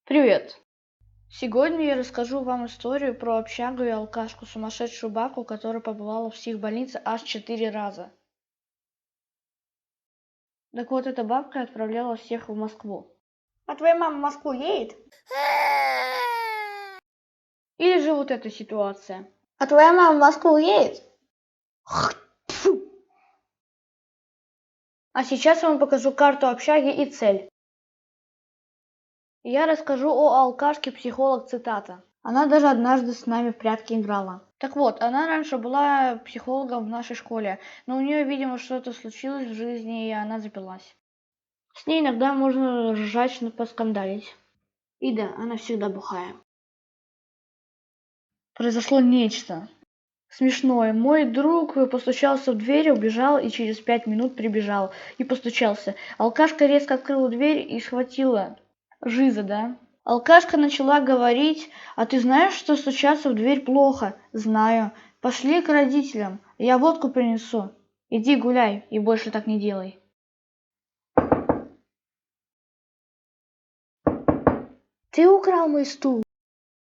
Привет! Сегодня я расскажу вам историю про общагу и алкашку, сумасшедшую бабку, которая побывала в психбольнице аж 4 раза. Так вот, эта бабка отправляла всех в Москву. А твоя мама в Москву едет? Или же вот эта ситуация. А твоя мама в Москву едет? А сейчас я вам покажу карту общаги и цель. Я расскажу о алкашке психолог цитата. Она даже однажды с нами в прятки играла. Так вот, она раньше была психологом в нашей школе, но у нее, видимо, что-то случилось в жизни, и она запилась. С ней иногда можно ржачно поскандалить. И да, она всегда бухая. Произошло нечто смешное. Мой друг постучался в дверь, убежал и через 5 минут прибежал и постучался. Алкашка резко открыла дверь и схватила. Жиза, да? Алкашка начала говорить: а ты знаешь, что стучаться в дверь плохо? Знаю. Пошли к родителям, я водку принесу. Иди гуляй и больше так не делай. Ты украл мой стул.